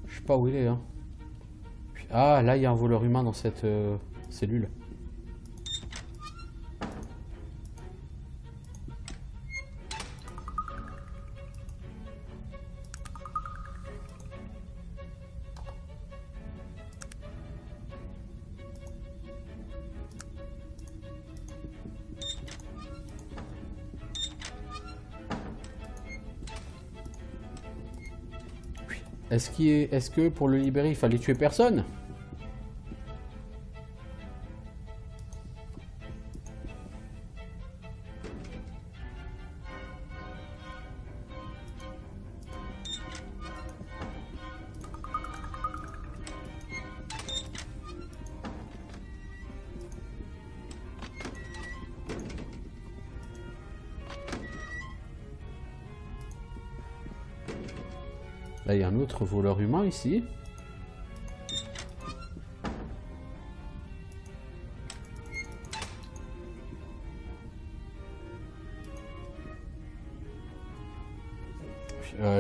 Je sais pas où il est, hein. Ah, là, il y a un voleur humain dans cette cellule. Est-ce que pour le libérer, il fallait tuer personne? Là, il y a un autre voleur humain ici.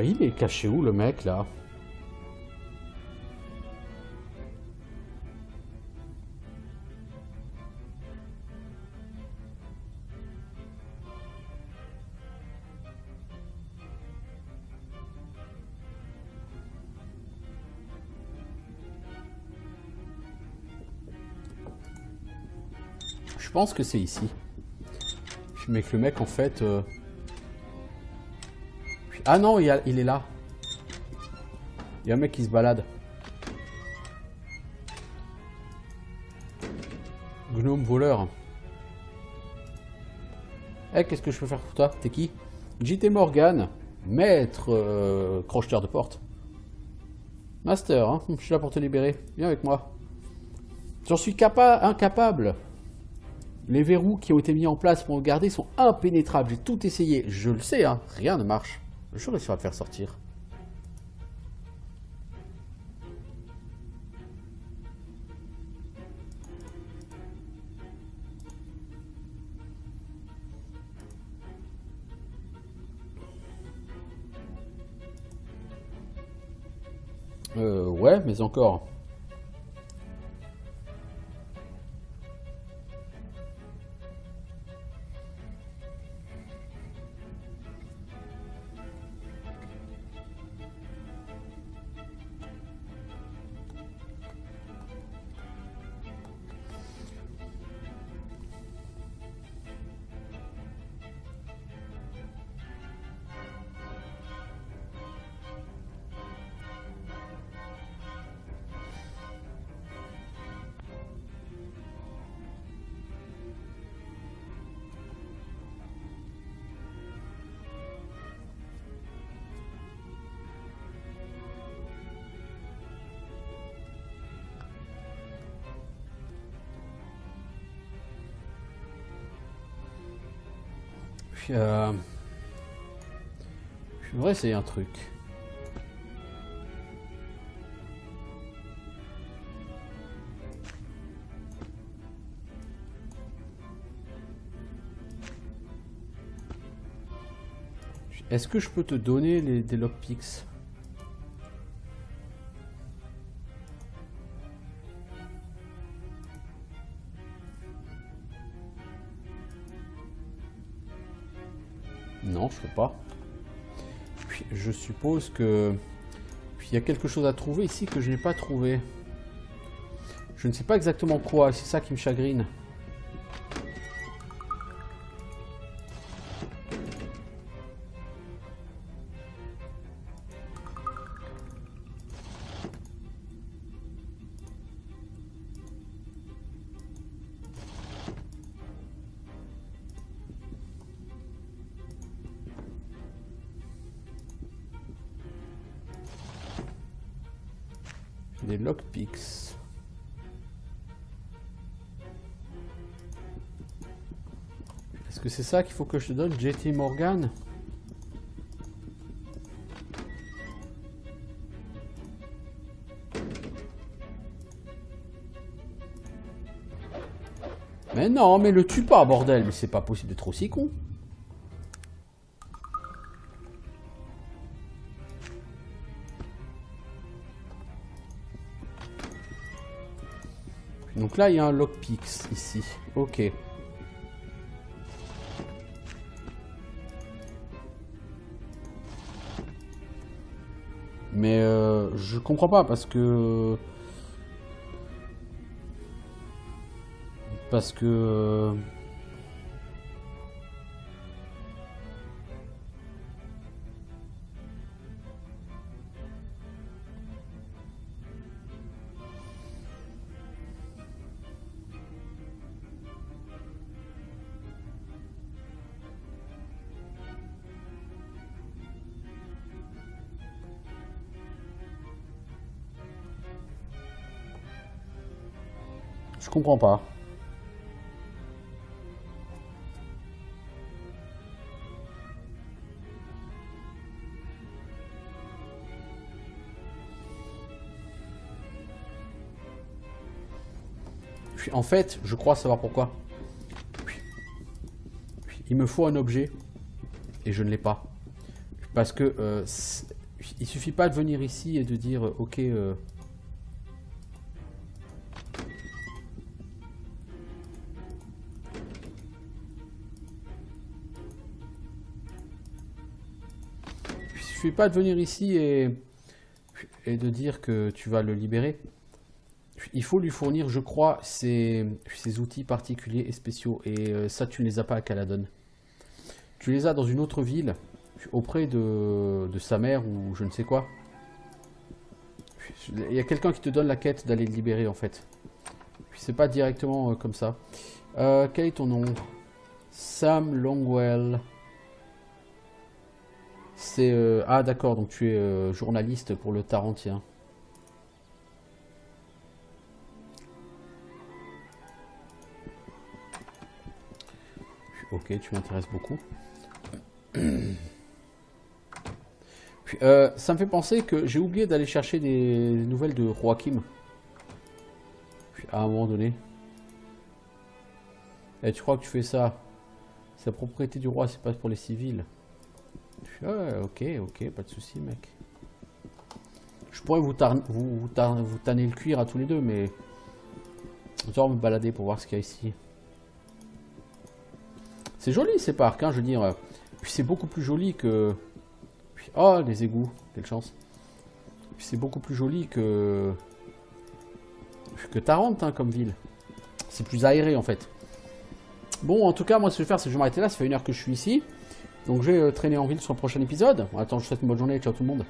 Il est caché où, le mec, là? Je pense que c'est ici. Mais que le mec, en fait... Ah non, il est là. Il y a un mec qui se balade. Gnome voleur. Eh, qu'est-ce que je peux faire pour toi? T'es qui? JT Morgan, maître crocheteur de porte. Master, hein, je suis là pour te libérer. Viens avec moi. J'en suis incapable. Les verrous qui ont été mis en place pour me garder sont impénétrables. J'ai tout essayé. Je le sais, hein, rien ne marche. Je réussis à te faire sortir. Ouais, mais encore. Puis, je voudrais essayer un truc. Est-ce que je peux te donner des lockpicks? Non, je peux pas. Puis, je suppose que... Puis, il y a quelque chose à trouver ici que je n'ai pas trouvé. Je ne sais pas exactement quoi, c'est ça qui me chagrine. Des lockpicks. Est-ce que c'est ça qu'il faut que je te donne, JT Morgan? Mais non, mais le tue pas, bordel. Mais c'est pas possible d'être aussi con. Donc là, il y a un lockpicks ici. Ok. Mais je comprends pas parce que... Je comprends pas. En fait, je crois savoir pourquoi. Il me faut un objet et je ne l'ai pas. Parce que il suffit pas de venir ici et de dire ok. Il suffit pas de venir ici et de dire que tu vas le libérer. Il faut lui fournir, je crois, ses outils particuliers et spéciaux. Et ça, tu ne les as pas à Caladon. Tu les as dans une autre ville, auprès de sa mère ou je ne sais quoi. Il y a quelqu'un qui te donne la quête d'aller le libérer en fait. Puis c'est pas directement comme ça. Quel est ton nom? Sam Longwell. C'est... Ah d'accord, donc tu es journaliste pour le Tarantien. Ok, tu m'intéresses beaucoup. Puis, ça me fait penser que j'ai oublié d'aller chercher des nouvelles de Joachim. Puis, à un moment donné. Et tu crois que tu fais ça? C'est la propriété du roi, c'est pas pour les civils. Puis, ouais, ok, pas de souci, mec. Je pourrais vous tanner le cuir à tous les deux, mais... Je vais me balader pour voir ce qu'il y a ici. C'est joli ces parcs, hein, je veux dire. Puis c'est beaucoup plus joli que... Puis, oh, les égouts, quelle chance. Puis c'est beaucoup plus joli que Tarente, hein, comme ville. C'est plus aéré en fait. Bon, en tout cas, moi ce que je vais faire, c'est que je vais m'arrêter là. Ça fait 1 heure que je suis ici. Donc je vais traîner en ville sur le prochain épisode. Attends, je vous souhaite une bonne journée. Ciao tout le monde.